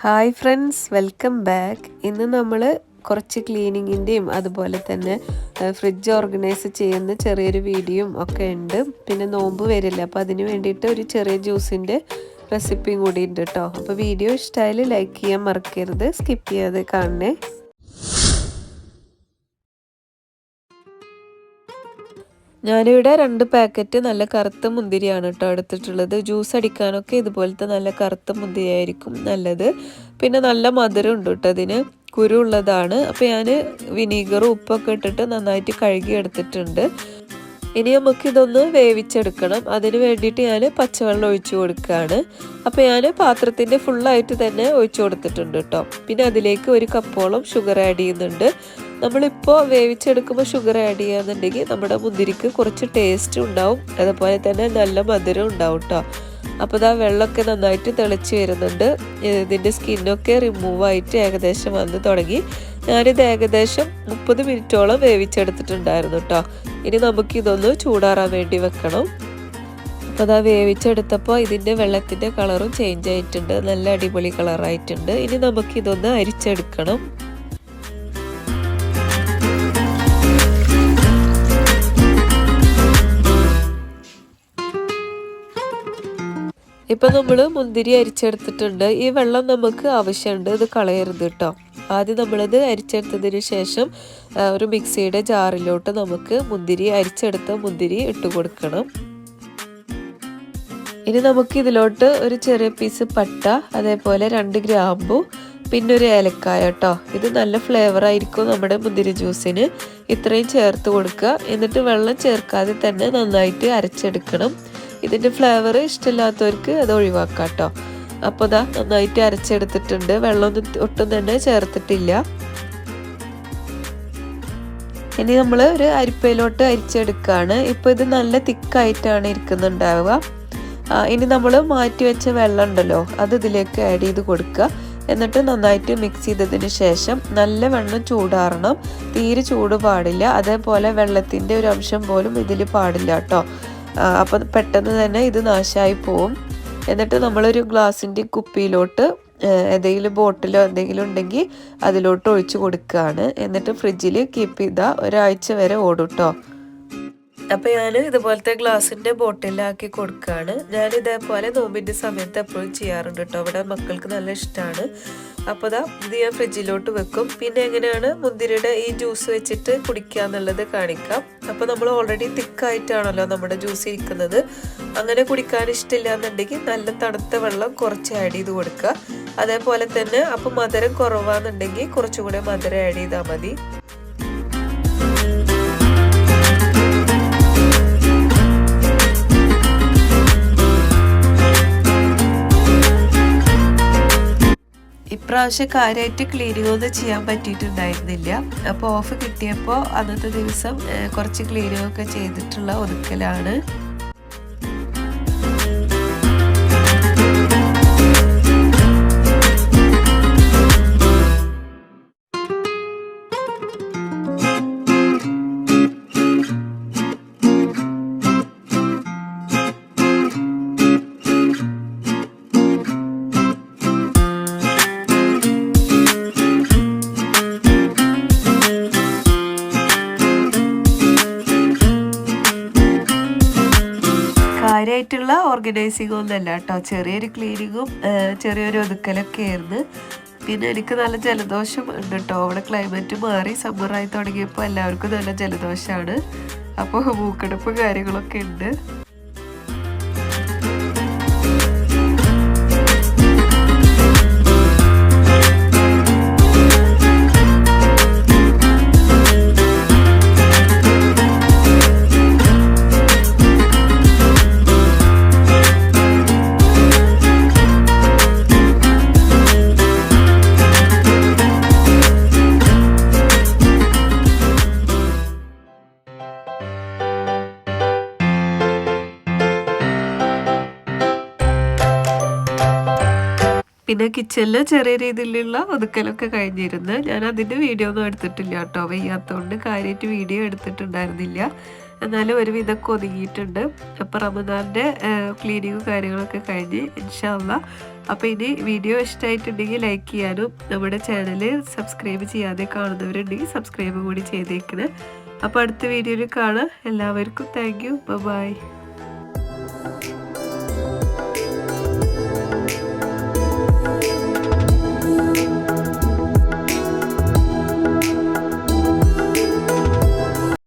Hi friends, welcome back. ഇന്ന് നമ്മൾ കുറച്ച് ക്ലീനിങ്ങിൻ്റെയും അതുപോലെ തന്നെ ഫ്രിഡ്ജ് ഓർഗനൈസ് ചെയ്യുന്ന ചെറിയൊരു വീഡിയോയും ഒക്കെ ഉണ്ട്. പിന്നെ നോമ്പ് വരില്ല, അപ്പോൾ അതിന് വേണ്ടിയിട്ട് ഒരു ചെറിയ ജ്യൂസിൻ്റെ റെസിപ്പിയും കൂടി ഉണ്ട് കേട്ടോ. അപ്പോൾ വീഡിയോ ഇഷ്ടമായാൽ ലൈക്ക് ചെയ്യാൻ മറക്കരുത്, സ്കിപ്പ് ചെയ്യാതെ കാണണേ. ഞാനിവിടെ 2 പാക്കറ്റ് നല്ല കറുത്ത മുന്തിരിയാണ് കേട്ടോ എടുത്തിട്ടുള്ളത്. ജ്യൂസ് അടിക്കാനൊക്കെ ഇതുപോലത്തെ നല്ല കറുത്ത മുന്തിരിയായിരിക്കും നല്ലത്. പിന്നെ നല്ല മധുരം ഉണ്ട് കേട്ടോ, അതിന് കുരു ഉള്ളതാണ്. അപ്പോൾ ഞാൻ വിനീഗറും ഉപ്പൊക്കെ ഇട്ടിട്ട് നന്നായിട്ട് കഴുകി എടുത്തിട്ടുണ്ട്. ഇനി നമുക്കിതൊന്ന് വേവിച്ചെടുക്കണം. അതിന് വേണ്ടിയിട്ട് ഞാൻ പച്ചവെള്ളം ഒഴിച്ചു കൊടുക്കുകയാണ്. അപ്പോൾ ഞാൻ പാത്രത്തിൻ്റെ ഫുള്ളായിട്ട് തന്നെ ഒഴിച്ചു കൊടുത്തിട്ടുണ്ട് കേട്ടോ. പിന്നെ അതിലേക്ക് 1 കപ്പോളം ഷുഗർ ആഡ് ചെയ്യുന്നുണ്ട്. നമ്മളിപ്പോൾ വേവിച്ചെടുക്കുമ്പോൾ ഷുഗർ ആഡ് ചെയ്യാന്നുണ്ടെങ്കിൽ നമ്മുടെ മുന്തിരിക്ക് കുറച്ച് ടേസ്റ്റ് ഉണ്ടാവും, അതുപോലെ തന്നെ നല്ല മധുരം ഉണ്ടാവും കേട്ടോ. അപ്പോൾ ഇതാ വെള്ളമൊക്കെ നന്നായിട്ട് തിളച്ച് വരുന്നുണ്ട്. ഇതിൻ്റെ സ്കിന്നൊക്കെ റിമൂവായിട്ട് ഏകദേശം വന്ന് തുടങ്ങി. ഞാനിത് ഏകദേശം 30 മിനിറ്റോളം വേവിച്ചെടുത്തിട്ടുണ്ടായിരുന്നു കേട്ടോ. ഇനി നമുക്കിതൊന്ന് ചൂടാറാൻ വേണ്ടി വെക്കണം. അപ്പോൾ അതാ വേവിച്ചെടുത്തപ്പോൾ ഇതിൻ്റെ വെള്ളത്തിൻ്റെ കളറും ചേഞ്ച് ആയിട്ടുണ്ട്, നല്ല അടിപൊളി കളറായിട്ടുണ്ട്. ഇനി നമുക്കിതൊന്ന് അരിച്ചെടുക്കണം. ഇപ്പം നമ്മൾ മുന്തിരി അരിച്ചെടുത്തിട്ടുണ്ട്. ഈ വെള്ളം നമുക്ക് ആവശ്യമുണ്ട്, ഇത് കളയരുത് കേട്ടോ. ആദ്യം നമ്മളത് അരിച്ചെടുത്തതിന് ശേഷം ഒരു മിക്സിയുടെ ജാറിലോട്ട് നമുക്ക് അരിച്ചെടുത്ത മുന്തിരി ഇട്ട് കൊടുക്കണം. ഇനി നമുക്ക് ഇതിലോട്ട് ഒരു ചെറിയ പീസ് പട്ട, അതേപോലെ 2 ഗ്രാമ്പു, പിന്നെ ഒരു ഏലക്കായ കേട്ടോ. ഇത് നല്ല ഫ്ലേവർ ആയിരിക്കും നമ്മുടെ മുന്തിരി ജ്യൂസിന്. ഇത്രയും ചേർത്ത് കൊടുക്കുക. എന്നിട്ട് വെള്ളം ചേർക്കാതെ തന്നെ നന്നായിട്ട് അരച്ചെടുക്കണം. ഇതിൻ്റെ ഫ്ലേവർ ഇഷ്ടമില്ലാത്തവർക്ക് അത് ഒഴിവാക്കാം കേട്ടോ. അപ്പോൾ ഇതാ നന്നായിട്ട് അരച്ചെടുത്തിട്ടുണ്ട്. വെള്ളമൊന്നും ഒട്ടും തന്നെ ചേർത്തിട്ടില്ല. ഇനി നമ്മൾ ഒരു അരിപ്പയിലോട്ട് അരിച്ചെടുക്കുകയാണ്. ഇപ്പോൾ ഇത് നല്ല തിക്കായിട്ടാണ് ഇരിക്കുന്നുണ്ടാവുക. ഇനി നമ്മൾ മാറ്റി വെച്ച വെള്ളം ഉണ്ടല്ലോ, അത് ഇതിലേക്ക് ആഡ് ചെയ്ത് കൊടുക്കുക. എന്നിട്ട് നന്നായിട്ട് മിക്സ് ചെയ്തതിന് ശേഷം നല്ല വെള്ളം ചൂടാറണം, തീരെ ചൂട് പാടില്ല. അതേപോലെ വെള്ളത്തിൻ്റെ ഒരു അംശം പോലും ഇതിൽ പാടില്ല കേട്ടോ. അപ്പോൾ പെട്ടെന്ന് തന്നെ ഇത് നാശമായി പോവും. എന്നിട്ട് നമ്മളൊരു ഗ്ലാസിൻ്റെ കുപ്പിയിലോട്ട് ഏതെങ്കിലും ബോട്ടിലോ എന്തെങ്കിലും ഉണ്ടെങ്കിൽ അതിലോട്ട് ഒഴിച്ച് കൊടുക്കുകയാണ്. എന്നിട്ട് ഫ്രിഡ്ജിൽ കീപ്പ് ചെയ്താൽ ഒരാഴ്ച വരെ ഓടും കേട്ടോ. അപ്പോൾ ഞാൻ ഇതുപോലത്തെ ഗ്ലാസിൻ്റെ ബോട്ടിലാക്കി കൊടുക്കുകയാണ്. ഞാൻ ഇതേപോലെ നോമ്പിൻ്റെ സമയത്ത് എപ്പോഴും ചെയ്യാറുണ്ട് കേട്ടോ. അവിടെ മക്കൾക്ക് നല്ല ഇഷ്ടമാണ്. അപ്പോൾ ഇത് ഞാൻ ഫ്രിഡ്ജിലോട്ട് വെക്കും. പിന്നെ എങ്ങനെയാണ് മുന്തിരിയുടെ ഈ ജ്യൂസ് വെച്ചിട്ട് കുടിക്കുക എന്നുള്ളത് കാണിക്കാം. അപ്പോൾ നമ്മൾ ഓൾറെഡി തിക്കായിട്ടാണല്ലോ നമ്മുടെ ജ്യൂസ് ഇരിക്കുന്നത്. അങ്ങനെ കുടിക്കാൻ ഇഷ്ടമില്ല എന്നുണ്ടെങ്കിൽ നല്ല തണുത്ത വെള്ളം കുറച്ച് ആഡ് ചെയ്ത് കൊടുക്കുക. അതേപോലെ തന്നെ അപ്പോൾ മധുരം കുറവാണെന്നുണ്ടെങ്കിൽ കുറച്ചുകൂടെ മധുരം ആഡ് ചെയ്താൽ മതി. ഇപ്രാവശ്യം കാര്യമായിട്ട് ക്ലീനിങ് ഒന്നും ചെയ്യാൻ പറ്റിയിട്ടുണ്ടായിരുന്നില്ല. അപ്പോൾ ഓഫ് കിട്ടിയപ്പോൾ അന്നത്തെ ദിവസം കുറച്ച് ക്ലീനിങ് ഒക്കെ ചെയ്തിട്ടുള്ള ഒതുക്കലാണ്. കാര്യമായിട്ടുള്ള ഓർഗനൈസിങ് ഒന്നല്ല കേട്ടോ, ചെറിയൊരു ക്ലീനിങ്ങും ചെറിയൊരു ഒതുക്കലൊക്കെ ആയിരുന്നു. പിന്നെ എനിക്ക് നല്ല ജലദോഷം ഉണ്ട് കേട്ടോ. അവിടെ ക്ലൈമറ്റ് മാറി സമ്മറായി തുടങ്ങിയപ്പോൾ എല്ലാവർക്കും നല്ല ജലദോഷമാണ്. അപ്പോൾ മൂക്കടപ്പും കാര്യങ്ങളൊക്കെ ഉണ്ട്. പിന്നെ കിച്ചണിൽ ചെറിയ രീതിയിലുള്ള ഒതുക്കലൊക്കെ കഴിഞ്ഞിരുന്നു. ഞാൻ അതിൻ്റെ വീഡിയോ ഒന്നും എടുത്തിട്ടില്ല കേട്ടോ, വയ്യാത്തതുകൊണ്ട് കാര്യമായിട്ട് വീഡിയോ എടുത്തിട്ടുണ്ടായിരുന്നില്ല. എന്നാലും ഒരുവിധമൊക്കെ ഒതുങ്ങിയിട്ടുണ്ട്. അപ്പോൾ റമദാൻ്റെ ക്ലീനിങ്ങും കാര്യങ്ങളൊക്കെ കഴിഞ്ഞ് ഇൻഷാ അല്ലാ. അപ്പോൾ ഇനി വീഡിയോ ഇഷ്ടമായിട്ടുണ്ടെങ്കിൽ ലൈക്ക് ചെയ്യാനും നമ്മുടെ ചാനൽ സബ്സ്ക്രൈബ് ചെയ്യാതെ കാണുന്നവരുണ്ടെങ്കിൽ സബ്സ്ക്രൈബ് കൂടി ചെയ്തേക്കണേ. അപ്പോൾ അടുത്ത വീഡിയോയിൽ കാണാം. എല്ലാവർക്കും താങ്ക് യു. ബൈ.